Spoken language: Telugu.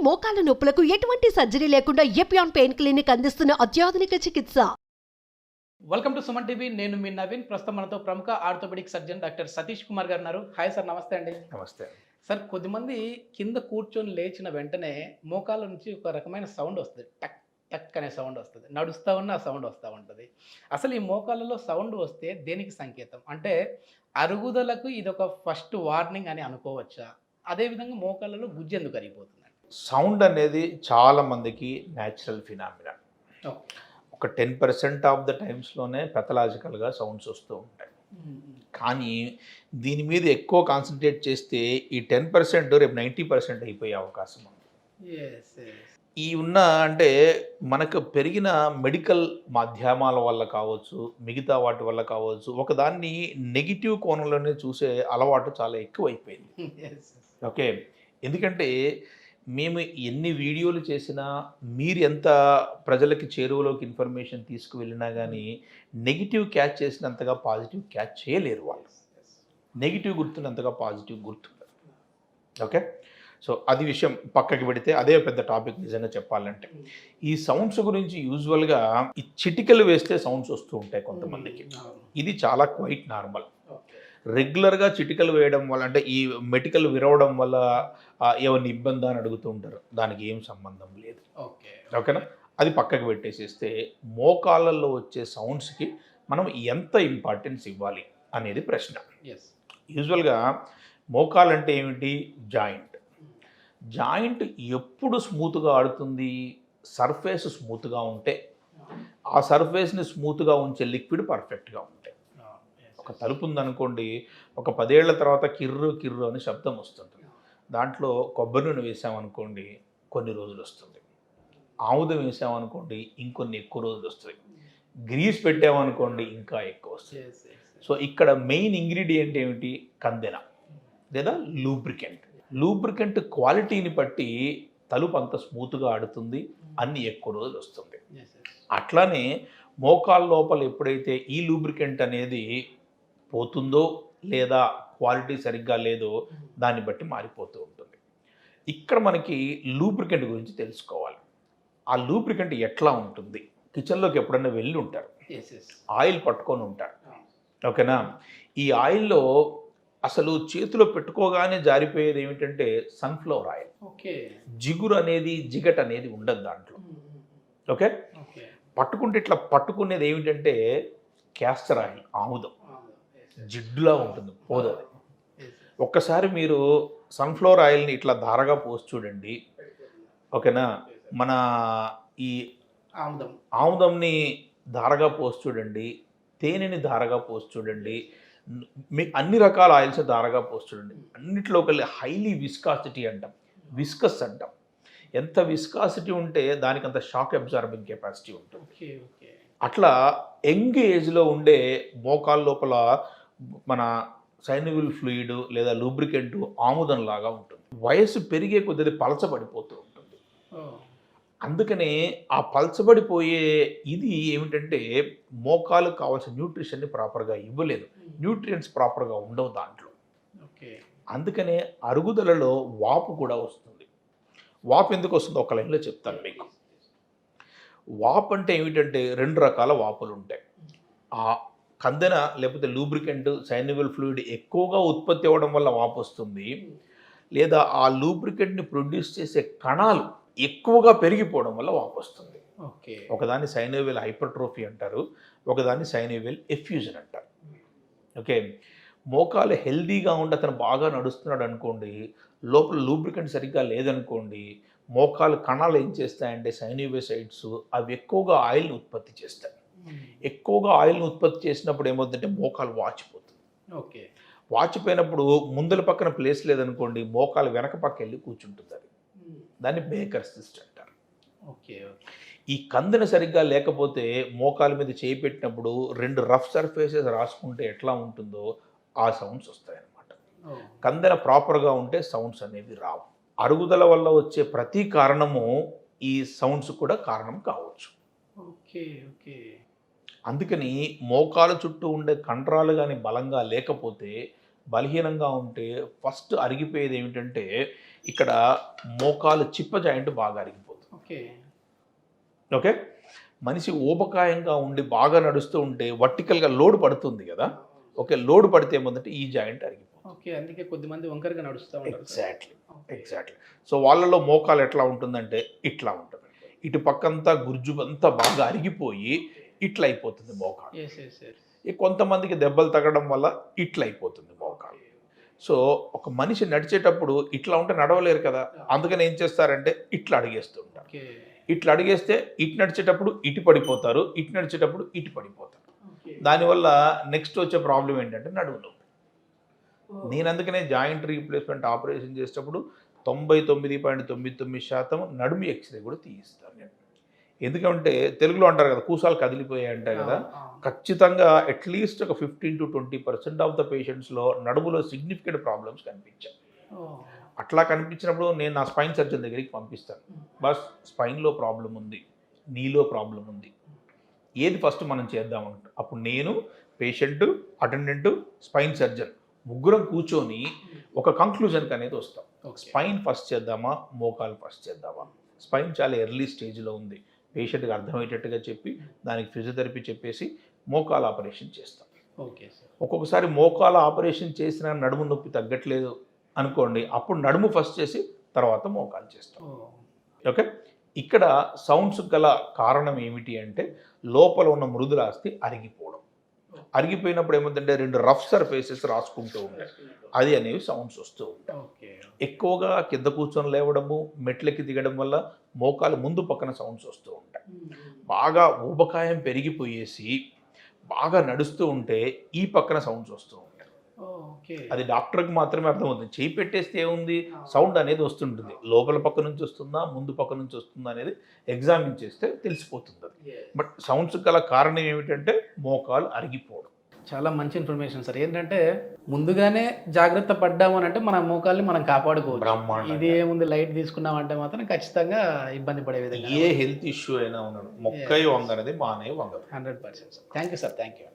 మోకాల నొప్పులకు ఎటువంటి సర్జరీ లేకుండా ఎపియాన్ పెయిన్ క్లినిక్ అందిస్తున్న అత్యాధునిక చికిత్స. Welcome to Suman TV. నేను మీ నవీన్. ప్రస్తుతం మనతో ప్రముఖ orthopaedic surgeon doctor Satish Kumar గారు ఉన్నారు. హాయ్ సార్, నమస్తే అండి. నమస్తే. సార్, కొద్దిమంది కింద కూర్చొని లేచిన వెంటనే మోకాల నుంచి ఒక రకమైన సౌండ్ వస్తుంది, టక్ టక్ అనే సౌండ్ వస్తుంది. నడుస్తూ ఉన్న ఆ సౌండ్ వస్తూ ఉంటుంది. అసలు ఈ మోకాళ్ళలో సౌండ్ వస్తే దేనికి సంకేతం? అంటే అరుగుదలకు ఇది ఒక ఫస్ట్ వార్నింగ్ అని అనుకోవచ్చా? అదేవిధంగా మోకాళ్ళలో గుజ్జు ఎందుకు కరిగిపోతుంది? సౌండ్ అనేది చాలా మందికి న్యాచురల్ ఫినామినా. ఒక 10% ఆఫ్ ద టైమ్స్లోనే పెథలాజికల్గా సౌండ్స్ వస్తూ ఉంటాయి. కానీ దీని మీద ఎక్కువ కాన్సన్ట్రేట్ చేస్తే ఈ 10% రేపు 90% అయిపోయే అవకాశం ఉంది. ఈ అంటే మనకు పెరిగిన మెడికల్ మాధ్యమాల వల్ల కావచ్చు, మిగతా వాటి వల్ల కావచ్చు, ఒకదాన్ని నెగిటివ్ కోణంలోనే చూసే అలవాటు చాలా ఎక్కువ అయిపోయింది. ఓకే, ఎందుకంటే మేము ఎన్ని వీడియోలు చేసినా, మీరు ఎంత ప్రజలకి చేరువలోకి ఇన్ఫర్మేషన్ తీసుకువెళ్ళినా కానీ నెగిటివ్ క్యాచ్ చేసినంతగా పాజిటివ్ క్యాచ్ చేయలేరు వాళ్ళు. నెగిటివ్ గుర్తున్నంతగా పాజిటివ్ గుర్తుండదు. ఓకే, సో అది విషయం పక్కకి పెడితే అదే పెద్ద టాపిక్. నిజంగా చెప్పాలంటే ఈ సౌండ్స్ గురించి యూజువల్గా ఈ చిటికలు వేస్తే సౌండ్స్ వస్తూ ఉంటాయి కొంతమందికి. ఇది చాలా క్వైట్ నార్మల్. రెగ్యులర్గా చిటికలు వేయడం వల్ల, అంటే ఈ మెటికలు విరవడం వల్ల ఏమైనా ఇబ్బంది అని అడుగుతూ ఉంటారు. దానికి ఏం సంబంధం లేదు. ఓకేనా, అది పక్కకి పెట్టేసేస్తే మోకాళ్ళల్లో వచ్చే సౌండ్స్కి మనం ఎంత ఇంపార్టెన్స్ ఇవ్వాలి అనేది ప్రశ్న. యూజువల్గా మోకాలు అంటే ఏమిటి? జాయింట్ ఎప్పుడు స్మూత్గా ఆడుతుంది? సర్ఫేస్ స్మూత్గా ఉంటే, ఆ సర్ఫేస్ని స్మూత్గా ఉంచే లిక్విడ్ పర్ఫెక్ట్గా ఉంటే. ఒక తలుపు ఉందనుకోండి, ఒక 10 ఏళ్ల తర్వాత కిర్రు కిర్రు అని శబ్దం వస్తుంటుంది. దాంట్లో కొబ్బరి నూనె వేసామనుకోండి, కొన్ని రోజులు వస్తుంది. ఆముదం వేసామనుకోండి, ఇంకొన్ని ఎక్కువ రోజులు వస్తుంది. గ్రీస్ పెట్టామనుకోండి, ఇంకా ఎక్కువ వస్తుంది. సో ఇక్కడ మెయిన్ ఇంగ్రీడియంట్ ఏమిటి? కందెన లేదా లూబ్రికెంట్ క్వాలిటీని బట్టి తలుపు అంత స్మూత్గా ఆడుతుంది, అన్ని ఎక్కువ రోజులు వస్తుంది. అట్లానే మోకాళ్ళ లోపల ఎప్పుడైతే ఈ లూబ్రికెంట్ అనేది పోతుందో లేదా క్వాలిటీ సరిగ్గా లేదో దాన్ని బట్టి మారిపోతూ ఉంటుంది. ఇక్కడ మనకి లూబ్రికెంట్ గురించి తెలుసుకోవాలి. ఆ లూబ్రికెంట్ ఎట్లా ఉంటుంది? కిచెన్లోకి ఎప్పుడన్నా వెళ్ళి ఉంటారు, ఆయిల్ పట్టుకొని ఉంటారు. ఓకేనా, ఈ ఆయిల్లో అసలు చేతిలో పెట్టుకోగానే జారిపోయేది ఏమిటంటే సన్ఫ్లవర్ ఆయిల్. జిగట్ అనేది ఉండదు దాంట్లో. ఓకే, పట్టుకుంటే ఇట్లా పట్టుకునేది ఏమిటంటే క్యాస్టర్ ఆయిల్, ఆముదం. జిడ్డులా ఉంటుంది, పోదది. ఒక్కసారి మీరు సన్ఫ్లవర్ ఆయిల్ని ఇట్లా ధారగా పోసి చూడండి. ఓకేనా, మన ఈ ఆముదంని ధారగా పోసి చూడండి, తేనెని ధారగా పోసి చూడండి, మీకు అన్ని రకాల ఆయిల్స్ ధారగా పోసి చూడండి. అన్నిట్లో కలిసి హైలీ విస్కాసిటీ అంటాం, విస్కస్ అంటాం. ఎంత విస్కాసిటీ ఉంటే దానికి అంత షాక్ అబ్జార్బింగ్ కెపాసిటీ ఉంటుంది. అట్లా యంగ్ ఏజ్లో ఉండే మోకాళ్ళ లోపల మన సైనోవియల్ ఫ్లూయిడ్ లేదా లూబ్రికెంట్ ఆముదం లాగా ఉంటుంది. వయసు పెరిగే కొద్దిగా పలచబడిపోతూ ఉంటుంది. అందుకనే ఆ పలచబడిపోయే ఇది ఏమిటంటే మోకాలు కావాల్సిన న్యూట్రిషన్ని ప్రాపర్గా ఇవ్వలేదు, న్యూట్రియంట్స్ ప్రాపర్గా ఉండవు దాంట్లో. అందుకనే అరుగుదలలో వాపు కూడా వస్తుంది. వాపు ఎందుకు వస్తుందో ఒక లైన్లో చెప్తాను మీకు. వాపు అంటే ఏమిటంటే 2 రకాల వాపులు ఉంటాయి. ఆ కందెన లేకపోతే లూబ్రికెంట్ సైనోవియల్ ఫ్లూయిడ్ ఎక్కువగా ఉత్పత్తి అవ్వడం వల్ల వాపు వస్తుంది, లేదా ఆ లూబ్రికెంట్ని ప్రొడ్యూస్ చేసే కణాలు ఎక్కువగా పెరిగిపోవడం వల్ల వాపు వస్తుంది. ఒకదాన్ని సైనోవియల్ హైపర్ట్రోఫీ అంటారు, ఒకదాన్ని సైనోవియల్ ఎఫ్యూజన్ అంటారు. ఓకే, మోకాలు హెల్దీగా ఉండి అతను బాగా నడుస్తున్నాడు అనుకోండి, లోపల లూబ్రికెంట్ సరిగ్గా లేదనుకోండి, మోకాలు కణాలు ఏం చేస్తాయంటే సైనోవియోసైట్స్ అవి ఎక్కువగా ఆయిల్ని ఉత్పత్తి చేస్తాయి. ఎక్కువగా ఆయిల్ని ఉత్పత్తి చేసినప్పుడు ఏమవుతుందంటే మోకాలు వాచిపోతుంది. వాచిపోయినప్పుడు ముందల పక్కన ప్లేస్ లేదనుకోండి, మోకాలు వెనక పక్క వెళ్ళి కూర్చుంటుంది. అది దాన్ని బేకర్ సిస్ట్ అంటారు. ఈ కందెన సరిగ్గా లేకపోతే మోకాల మీద చేయి పెట్టినప్పుడు 2 రఫ్ సర్ఫేసెస్ రాసుకుంటే ఎట్లా ఉంటుందో ఆ సౌండ్స్ వస్తాయన్నమాట. కందెన ప్రాపర్గా ఉంటే సౌండ్స్ అనేవి రావు. అరుగుదల వల్ల వచ్చే ప్రతి కారణము ఈ సౌండ్స్ కూడా కారణం కావచ్చు. అందుకని మోకాలు చుట్టూ ఉండే కండరాలు కానీ బలంగా లేకపోతే, బలహీనంగా ఉంటే ఫస్ట్ అరిగిపోయేది ఏమిటంటే ఇక్కడ మోకాలు చిప్ప జాయింట్ బాగా అరిగిపోతుంది. ఓకే. ఓకే, మనిషి ఊబకాయంగా ఉండి బాగా నడుస్తూ ఉంటే వర్టికల్గా లోడ్ పడుతుంది కదా. ఓకే, లోడ్ పడితే ఏముందంటే ఈ జాయింట్ అరిగిపోతుంది. ఓకే, అందుకే కొద్దిమంది వంకరగా నడుస్తూ ఉంటారు. ఎగ్జాక్ట్లీ. సో వాళ్ళలో మోకాలు ఎట్లా ఉంటుందంటే ఇట్లా ఉంటుంది, ఇటు పక్కంతా గుర్జు అంతా బాగా అరిగిపోయి ఇట్లా అయిపోతుంది మోకాలు. కొంతమందికి దెబ్బలు తగ్గడం వల్ల ఇట్లా అయిపోతుంది మోకాలు. సో ఒక మనిషి నడిచేటప్పుడు ఇట్లా ఉంటే నడవలేరు కదా, అందుకని ఏం చేస్తారంటే ఇట్లా అడిగేస్తుంటారు. ఇట్లా అడిగేస్తే ఇటు నడిచేటప్పుడు ఇటు పడిపోతారు, ఇటు నడిచేటప్పుడు ఇటు పడిపోతారు. దానివల్ల నెక్స్ట్ వచ్చే ప్రాబ్లం ఏంటంటే నడుము నొప్పి. నేను అందుకనే జాయింట్ రీప్లేస్మెంట్ ఆపరేషన్ చేసేటప్పుడు 99.99% నడుము ఎక్స్రే కూడా తీయిస్తాను నేను. ఎందుకంటే తెలుగులో అంటారు కదా, కూసాలు కదిలిపోయాయి అంటారు కదా, ఖచ్చితంగా అట్లీస్ట్ ఒక 15 to 20% ఆఫ్ ద పేషెంట్స్లో నడుములో సిగ్నిఫికెంట్ ప్రాబ్లమ్స్ కనిపించాయి. అట్లా కనిపించినప్పుడు నేను నా స్పైన్ సర్జన్ దగ్గరికి పంపిస్తాను. బస్ స్పైన్లో ప్రాబ్లం ఉంది, నీలో ప్రాబ్లం ఉంది, ఏది ఫస్ట్ మనం చేద్దామంట. అప్పుడు నేను, పేషెంట్, అటెండెంట్, స్పైన్ సర్జన్ ముగ్గురం కూర్చొని ఒక కంక్లూజన్కి అనేది వస్తాం. స్పైన్ ఫస్ట్ చేద్దామా, మోకాలు ఫస్ట్ చేద్దామా. స్పైన్ చాలా ఎర్లీ స్టేజ్లో ఉంది, పేషెంట్కి అర్థమయ్యేటట్టుగా చెప్పి దానికి ఫిజియోథెరపీ చెప్పేసి మోకాలు ఆపరేషన్ చేస్తాం. Okay sir. ఒక్కొక్కసారి మోకాలు ఆపరేషన్ చేసిన నడుము నొప్పి తగ్గట్లేదు అనుకోండి, అప్పుడు నడుము ఫస్ట్ చేసి తర్వాత మోకాలు చేస్తాం. ఓకే, ఇక్కడ సౌండ్స్ గల కారణం ఏమిటి అంటే లోపల ఉన్న మృదులాస్థి అరిగిపోవడం. అరిగిపోయినప్పుడు ఏమంటే రెండు రఫ్ సర్ఫేసెస్ రాసుకుంటూ ఉంటాయి, అది అనేవి సౌండ్స్ వస్తూ ఉంటాయి. ఎక్కువగా కింద కూర్చొని లేవడము, మెట్లకి దిగడం వల్ల మోకాలు ముందు పక్కన సౌండ్స్ వస్తూ ఉంటాయి. బాగా ఊబకాయం పెరిగిపోయేసి బాగా నడుస్తూ ఉంటే ఈ పక్కన సౌండ్స్ వస్తూ ఉంటాయి. అది డాక్టర్కి మాత్రమే అర్థమవుతుంది. చేయి పెట్టేస్తే ఏముంది, సౌండ్ అనేది వస్తుంటుంది, లోపల పక్క నుంచి వస్తుందా ముందు పక్క నుంచి వస్తుందా అనేది ఎగ్జామిన్ చేస్తే తెలిసిపోతుంది అది. బట్ సౌండ్స్ గల కారణం ఏమిటంటే మోకాలు అరిగిపోవడం. చాలా మంచి ఇన్ఫర్మేషన్ సార్. ఏంటంటే ముందుగానే జాగ్రత్త పడ్డామని అంటే మన మోకాల్ని మనం కాపాడుకోవచ్చు. ఇది ఏముంది లైట్ తీసుకున్నామంటే మాత్రం ఖచ్చితంగా ఇబ్బంది పడే విధంగా ఏ హెల్త్ ఇష్యూ అయినా ఉన్నాడు మొక్కై వంగ అనేది మానే వంగదు. 100% sir. Thank you sir. Thank you.